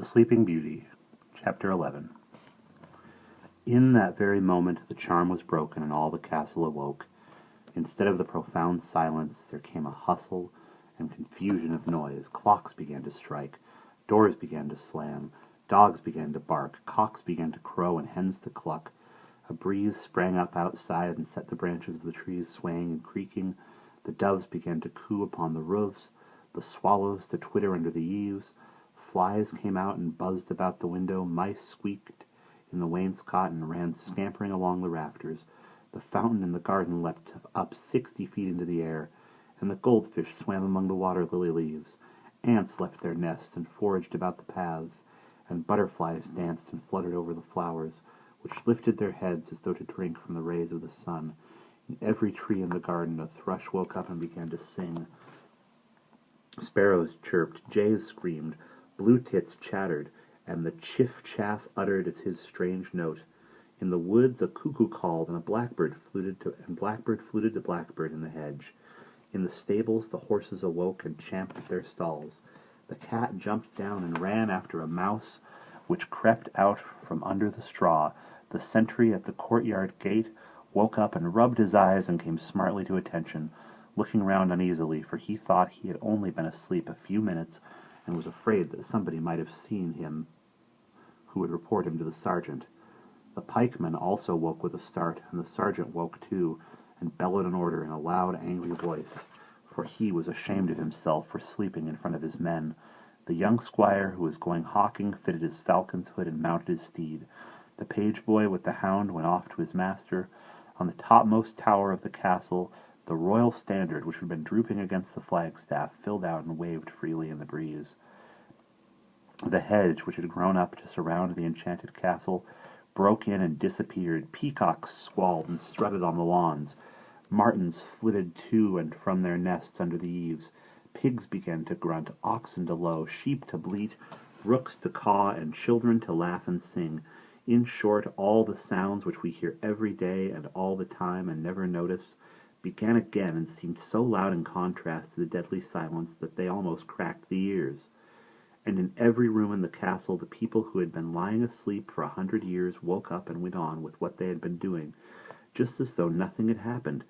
The Sleeping Beauty, Chapter 11. In that very moment the charm was broken and all the castle awoke. Instead of the profound silence there came a hustle and confusion of noise. Clocks began to strike, doors began to slam, dogs began to bark, cocks began to crow, and hens to cluck. A breeze sprang up outside and set the branches of the trees swaying and creaking. The doves began to coo upon the roofs, the swallows to twitter under the eaves. Flies came out and buzzed about the window, mice squeaked in the wainscot and ran scampering along the rafters. The fountain in the garden leapt up 60 feet into the air, and the goldfish swam among the water lily leaves. Ants left their nests and foraged about the paths, and butterflies danced and fluttered over the flowers, which lifted their heads as though to drink from the rays of the sun. In every tree in the garden a thrush woke up and began to sing. Sparrows chirped, jays screamed, blue tits chattered, and the chiff-chaff uttered his strange note. In the woods a cuckoo called, and blackbird fluted to blackbird in the hedge. In the stables the horses awoke and champed at their stalls. The cat jumped down and ran after a mouse, which crept out from under the straw. The sentry at the courtyard gate woke up and rubbed his eyes and came smartly to attention, looking round uneasily, for he thought he had only been asleep a few minutes, and was afraid that somebody might have seen him who would report him to the sergeant. The pikeman also woke with a start, and the sergeant woke too, and bellowed an order in a loud, angry voice, for he was ashamed of himself for sleeping in front of his men. The young squire who was going hawking fitted his falcon's hood and mounted his steed. The page boy with the hound went off to his master. On the topmost tower of the castle the royal standard, which had been drooping against the flagstaff, filled out and waved freely in the breeze. The hedge, which had grown up to surround the enchanted castle, broke in and disappeared. Peacocks squalled and strutted on the lawns. Martins flitted to and from their nests under the eaves. Pigs began to grunt, oxen to low, sheep to bleat, rooks to caw, and children to laugh and sing. In short, all the sounds which we hear every day and all the time and never notice began again and seemed so loud in contrast to the deadly silence that they almost cracked the ears. And in every room in the castle the people who had been lying asleep for 100 years woke up and went on with what they had been doing, just as though nothing had happened.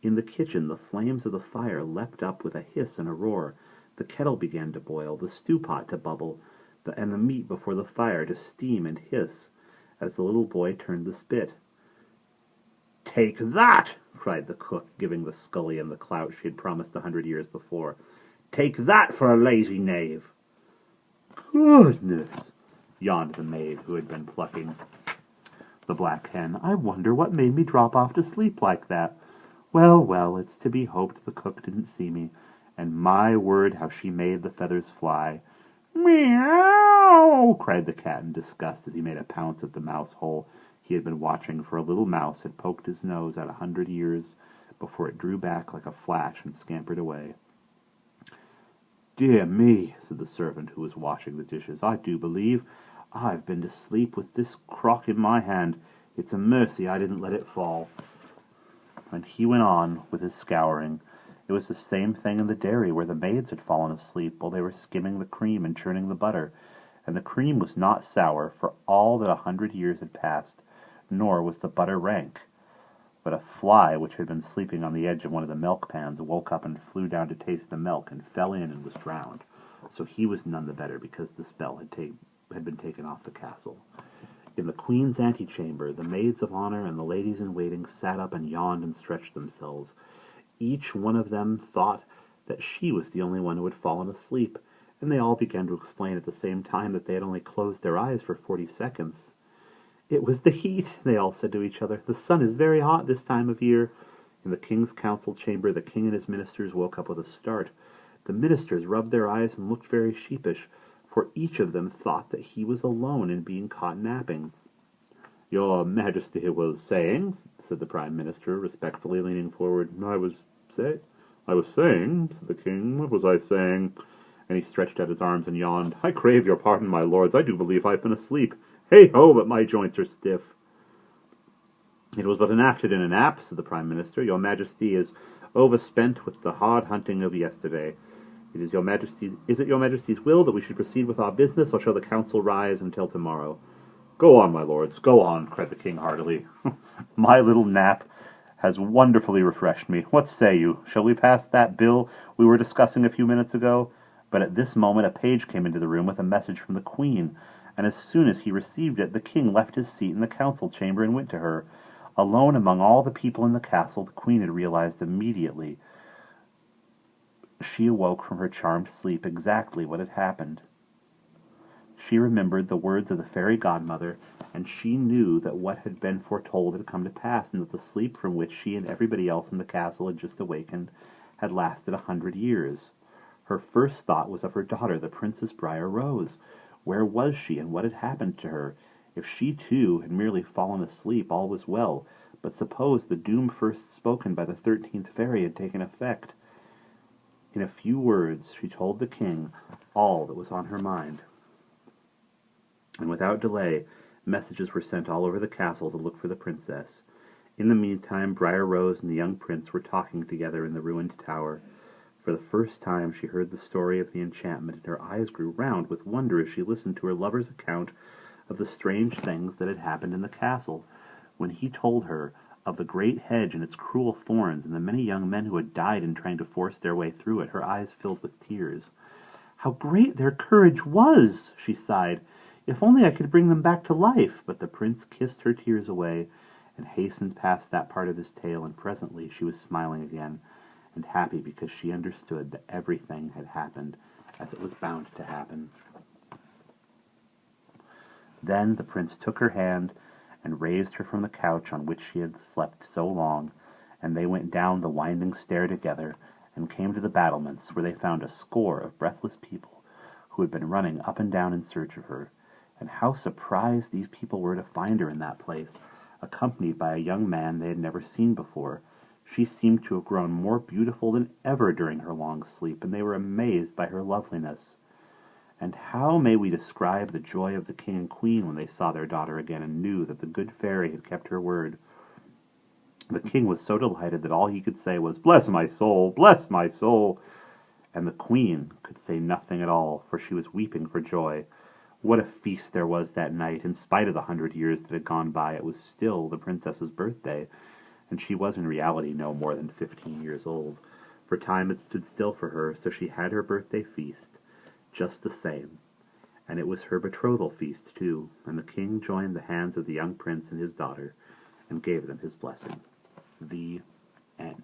In the kitchen the flames of the fire leapt up with a hiss and a roar. The kettle began to boil, the stew-pot to bubble, and the meat before the fire to steam and hiss, as the little boy turned the spit. "Take that!" cried the cook, giving the scullion the clout she had promised 100 years before. "Take that for a lazy knave!" "Goodness!" yawned the maid who had been plucking the black hen. "I wonder what made me drop off to sleep like that. Well, well, it's to be hoped the cook didn't see me, and my word, how she made the feathers fly." "Meow!" cried the cat in disgust as he made a pounce at the mouse hole he had been watching, for a little mouse had poked his nose out 100 years before it drew back like a flash and scampered away. "Dear me," said the servant who was washing the dishes, "I do believe I've been to sleep with this crock in my hand. It's a mercy I didn't let it fall." And he went on with his scouring. It was the same thing in the dairy, where the maids had fallen asleep while they were skimming the cream and churning the butter, and the cream was not sour, for all that 100 years had passed, nor was the butter rank. But a fly, which had been sleeping on the edge of one of the milk pans, woke up and flew down to taste the milk, and fell in and was drowned. So he was none the better, because the spell had been taken off the castle. In the queen's antechamber, the maids of honor and the ladies in waiting sat up and yawned and stretched themselves. Each one of them thought that she was the only one who had fallen asleep, and they all began to explain at the same time that they had only closed their eyes for 40 seconds. "It was the heat," they all said to each other. "The sun is very hot this time of year." In the king's council chamber the king and his ministers woke up with a start. The ministers rubbed their eyes and looked very sheepish, for each of them thought that he was alone in being caught napping. "Your Majesty was saying," said the Prime Minister, respectfully leaning forward. I was saying," said the king. "What was I saying?" And he stretched out his arms and yawned. "I crave your pardon, my lords. I do believe I've been asleep. Hey-ho, but my joints are stiff." "It was but an afternoon nap," said the Prime Minister. "Your Majesty is overspent with the hard hunting of yesterday. Is it your Majesty's will that we should proceed with our business, or shall the council rise until tomorrow?" "Go on, my lords, go on," cried the king heartily. "My little nap has wonderfully refreshed me. What say you? Shall we pass that bill we were discussing a few minutes ago?" But at this moment a page came into the room with a message from the Queen, and as soon as he received it, the king left his seat in the council chamber and went to her. Alone among all the people in the castle, the Queen had realized immediately she awoke from her charmed sleep exactly what had happened. She remembered the words of the fairy godmother, and she knew that what had been foretold had come to pass, and that the sleep from which she and everybody else in the castle had just awakened had lasted 100 years. Her first thought was of her daughter, the Princess Briar Rose. Where was she, and what had happened to her? If she, too, had merely fallen asleep, all was well. But suppose the doom first spoken by the 13th fairy had taken effect? In a few words she told the king all that was on her mind. And without delay, messages were sent all over the castle to look for the princess. In the meantime, Briar Rose and the young prince were talking together in the ruined tower. For the first time she heard the story of the enchantment, and her eyes grew round with wonder as she listened to her lover's account of the strange things that had happened in the castle. When he told her of the great hedge and its cruel thorns, and the many young men who had died in trying to force their way through it, her eyes filled with tears. "How great their courage was!" she sighed. "If only I could bring them back to life!" But the prince kissed her tears away and hastened past that part of his tale, and presently she was smiling again, and happy because she understood that everything had happened as it was bound to happen. Then the prince took her hand and raised her from the couch on which she had slept so long, and they went down the winding stair together, and came to the battlements, where they found a score of breathless people who had been running up and down in search of her. And how surprised these people were to find her in that place, accompanied by a young man they had never seen before. She seemed to have grown more beautiful than ever during her long sleep, and they were amazed by her loveliness. And how may we describe the joy of the king and queen when they saw their daughter again, and knew that the good fairy had kept her word? The king was so delighted that all he could say was, "Bless my soul! Bless my soul!" And the queen could say nothing at all, for she was weeping for joy. What a feast there was that night! In spite of the 100 years that had gone by, it was still the princess's birthday, and she was in reality no more than 15 years old. For time had stood still for her, so she had her birthday feast just the same. And it was her betrothal feast, too, and the king joined the hands of the young prince and his daughter, and gave them his blessing. The end.